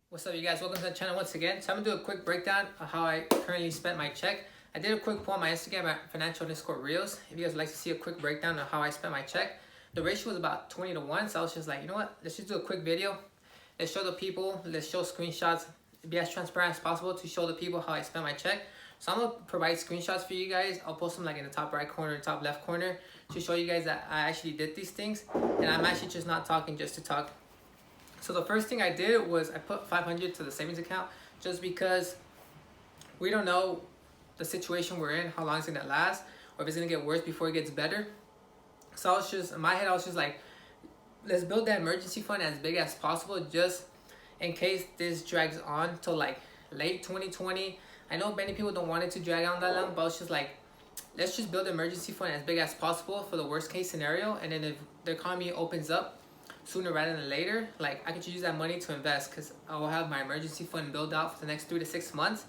What's up, you guys? Welcome to the channel once again. So I'm gonna do a quick breakdown of how I currently spent my check. I did a quick poll on my Instagram at financial_reels. If you guys would like to see a quick breakdown of how I spent my check, the ratio was about 20-1. So I was just like, you know what? Let's just do a quick video. Let's show the people. Let's show screenshots. Be as transparent as possible to show the people how I spent my check. So I'm gonna provide screenshots for you guys. I'll post them like in the top right corner, top left corner, to show you guys that I actually did these things, and I'm actually just not talking just to talk. So the first thing I did was I put 500 to the savings account just because we don't know the situation we're in, how long it's gonna last, or if it's gonna get worse before it gets better. So I was just, in my head, I was just like, let's build that emergency fund as big as possible just in case this drags on till like late 2020. I know many people don't want it to drag on that long, but I was just like, let's just build an emergency fund as big as possible for the worst case scenario. And then if the economy opens up sooner rather than later, like I could use that money to invest because I will have my emergency fund built out for the next 3 to 6 months.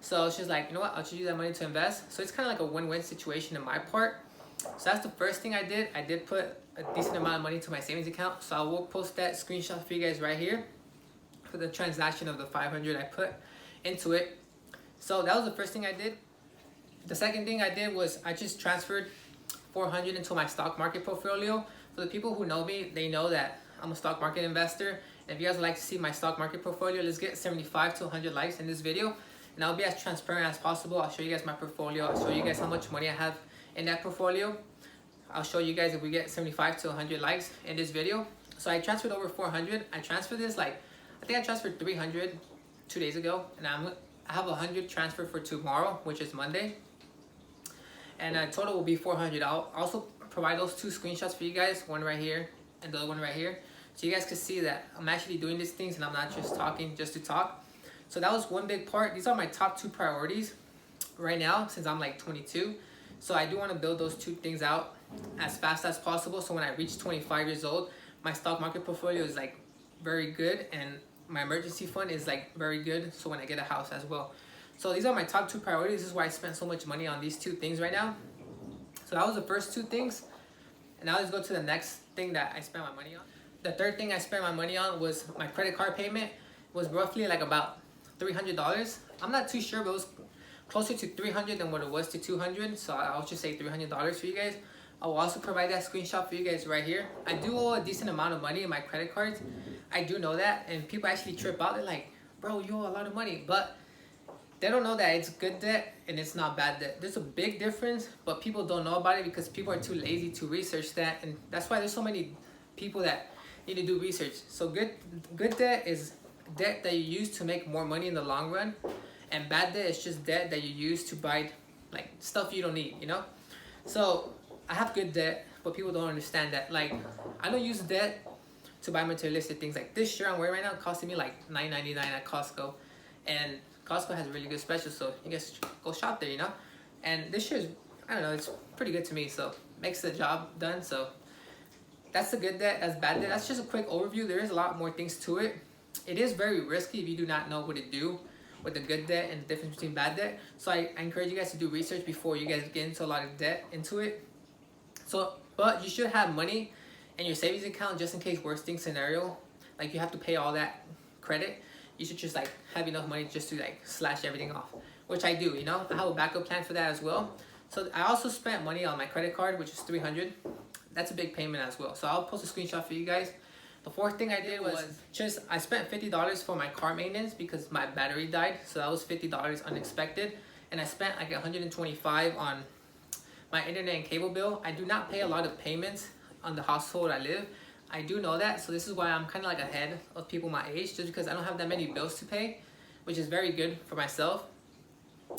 So it's just like, you know what, I'll just use that money to invest. So it's kind of like a win-win situation in my part. So that's the first thing I did. I did put a decent amount of money to my savings account. So I will post that screenshot for you guys right here for the transaction of the 500 I put into it. So that was the first thing I did. The second thing I did was I just transferred 400 into my stock market portfolio. For the people who know me, they know that I'm a stock market investor. And if you guys would like to see my stock market portfolio, let's get 75 to 100 likes in this video. And I'll be as transparent as possible. I'll show you guys my portfolio. I'll show you guys how much money I have in that portfolio. I'll show you guys if we get 75 to 100 likes in this video. So I transferred over 400. I transferred this I think I transferred 300 2 days ago. And I have 100 transferred for tomorrow, which is Monday. And total will be 400. I'll also provide those two screenshots for you guys, one right here and the other one right here, so you guys can see that I'm actually doing these things and I'm not just talking just to talk. So that was one big part. These are my top two priorities right now since I'm like 22. So I do want to build those two things out as fast as possible, so when I reach 25 years old, my stock market portfolio is like very good and my emergency fund is like very good, so when I get a house as well. So these are my top two priorities. This is why I spent so much money on these two things right now. So that was the first two things. And now let's go to the next thing that I spent my money on. The third thing I spent my money on was my credit card payment. It was roughly like about $300. I'm not too sure, but it was closer to 300 than what it was to 200. So I'll just say $300 for you guys. I will also provide that screenshot for you guys right here. I do owe a decent amount of money in my credit cards. I do know that, and people actually trip out. They're like, bro, you owe a lot of money. But they don't know that it's good debt and it's not bad debt. There's a big difference, but people don't know about it because people are too lazy to research that, and that's why there's so many people that need to do research. So good debt is debt that you use to make more money in the long run, and bad debt is just debt that you use to buy like stuff you don't need, you know? So I have good debt, but people don't understand that. Like, I don't use debt to buy materialistic things. Like this shirt I'm wearing right now costing me like $9.99 at Costco, and Costco has really good specials, so you guys go shop there, you know? And this shirt is, I don't know, it's pretty good to me, so makes the job done. So that's the good debt, that's bad debt. That's just a quick overview. There is a lot more things to it. It is very risky if you do not know what to do with the good debt and the difference between bad debt. So I encourage you guys to do research before you guys get into a lot of debt into it. So, but you should have money in your savings account just in case worst thing scenario, like you have to pay all that credit. You should just like have enough money just to like slash everything off, which I do, you know? I have a backup plan for that as well. So I also spent money on my credit card, which is 300. That's a big payment as well. So I'll post a screenshot for you guys. The fourth thing I did was just, I spent $50 for my car maintenance because my battery died. So that was $50 unexpected. And I spent like $125 on my internet and cable bill. I do not pay a lot of payments on the household I live. I do know that, so this is why I'm kind of like ahead of people my age, just because I don't have that many bills to pay, which is very good for myself.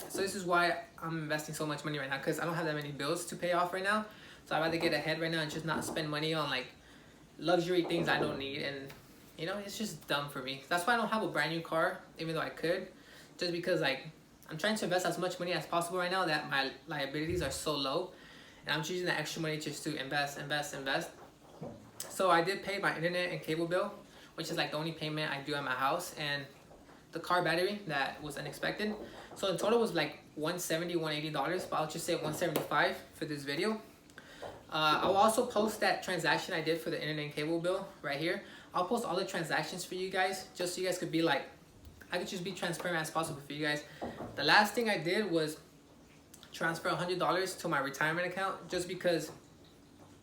So this is why I'm investing so much money right now, because I don't have that many bills to pay off right now. So I'd rather get ahead right now and just not spend money on like luxury things I don't need, and you know, it's just dumb for me. That's why I don't have a brand new car, even though I could, just because like I'm trying to invest as much money as possible right now that my liabilities are so low, and I'm just using the extra money just to invest. So I did pay my internet and cable bill, which is like the only payment I do at my house, and the car battery that was unexpected. So in total was like $170, $180, but I'll just say $175 for this video. I'll also post that transaction I did for the internet and cable bill right here. I'll post all the transactions for you guys, just so you guys could be like, I could just be transparent as possible for you guys. The last thing I did was transfer $100 to my retirement account, just because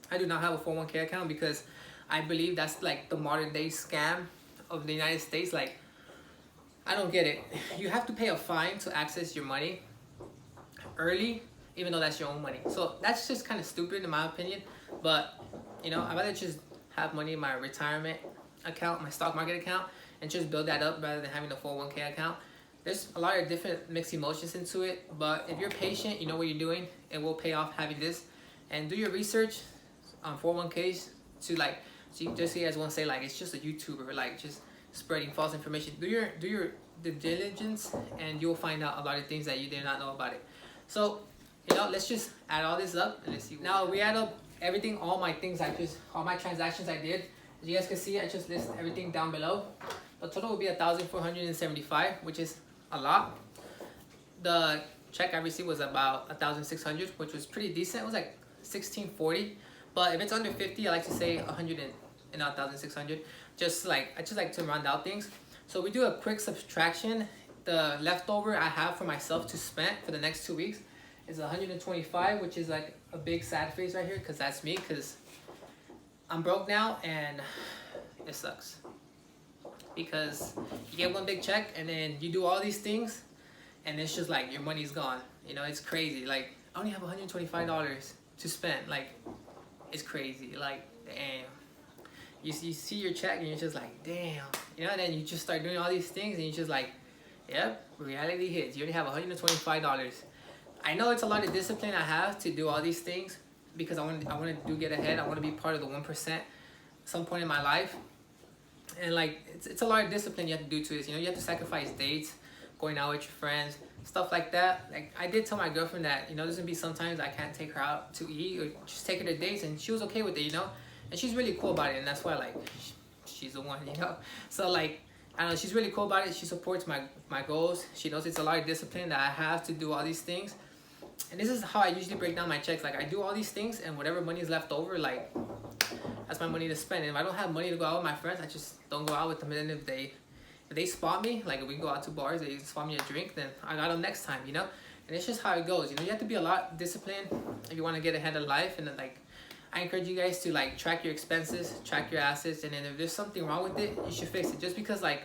I do not have a 401k account, because I believe that's like the modern day scam of the United States. Like, I don't get it. You have to pay a fine to access your money early, even though that's your own money. So that's just kind of stupid in my opinion. But you know, I'd rather just have money in my retirement account, my stock market account, and just build that up rather than having a 401k account. There's a lot of different mixed emotions into it, but if you're patient, you know what you're doing, it will pay off having this. And do your research on 401ks to like, so you just, you guys won't say like it's just a YouTuber like just spreading false information. Do your due diligence, and you'll find out a lot of things that you did not know about it. So you know, let's just add all this up and let's see. Now we add up everything, all my transactions I did. As you guys can see, I just list everything down below. The total will be 1,475, which is a lot. The check I received was about 1,600, which was pretty decent. It was like 1,640. But if it's under 50, I like to say 100 and not 1,600. I just like to round out things. So we do a quick subtraction. The leftover I have for myself to spend for the next 2 weeks is 125, which is like a big sad face right here, because that's me, because I'm broke now and it sucks. Because you get one big check and then you do all these things and it's just like your money's gone. You know, it's crazy. Like, I only have $125 to spend. Like, it's crazy. Like, damn. You see your check and you're just like, damn. You know, and then you just start doing all these things and you're just like, yep, reality hits. You only have $125. I know it's a lot of discipline I have to do all these things, because I want to get ahead. I want to be part of the 1% at some point in my life. And like, it's a lot of discipline you have to do to this. You know, you have to sacrifice dates, going out with your friends, stuff like that. Like, I did tell my girlfriend that, you know, there's gonna be sometimes I can't take her out to eat or just take her to dates, and she was okay with it, you know. And she's really cool about it, and that's why, like, she's the one, you know. So like, I don't know, she's really cool about it. She supports my goals. She knows it's a lot of discipline that I have to do all these things. And this is how I usually break down my checks. Like, I do all these things, and whatever money is left over, like, that's my money to spend. And if I don't have money to go out with my friends, I just don't go out with them. And then if they spot me, like if we go out to bars, they spot me a drink, then I got them next time, you know. And it's just how it goes. You know, you have to be a lot disciplined if you want to get ahead of life. And then, like, I encourage you guys to like track your expenses, track your assets, and then if there's something wrong with it, you should fix it. Just because, like,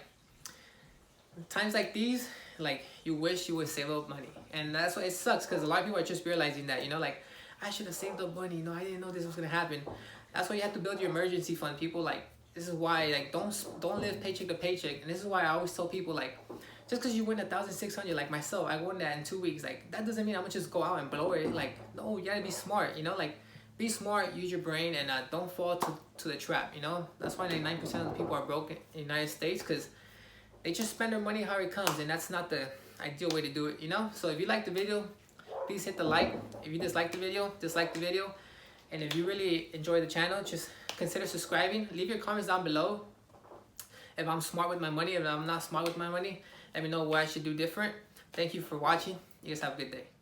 times like these, like, you wish you would save up money. And that's why it sucks, because a lot of people are just realizing that, you know, like, I should have saved up money. You know, I didn't know this was gonna happen. That's why you have to build your emergency fund, people. Like, this is why, like, don't live paycheck to paycheck. And this is why I always tell people, like, just because you win 1,600, like myself, I won that in 2 weeks. Like, that doesn't mean I'm gonna just go out and blow it. Like, no, you gotta be smart, you know. Like, be smart, use your brain, and don't fall to the trap, you know. That's why 99% of the people are broke in the United States, because they just spend their money how it comes, and that's not the ideal way to do it, you know. So if you like the video, please hit the like. If you dislike the video, dislike the video. And if you really enjoy the channel, just consider subscribing. Leave your comments down below. If I'm smart with my money, if I'm not smart with my money, let me know what I should do different. Thank you for watching. You guys have a good day.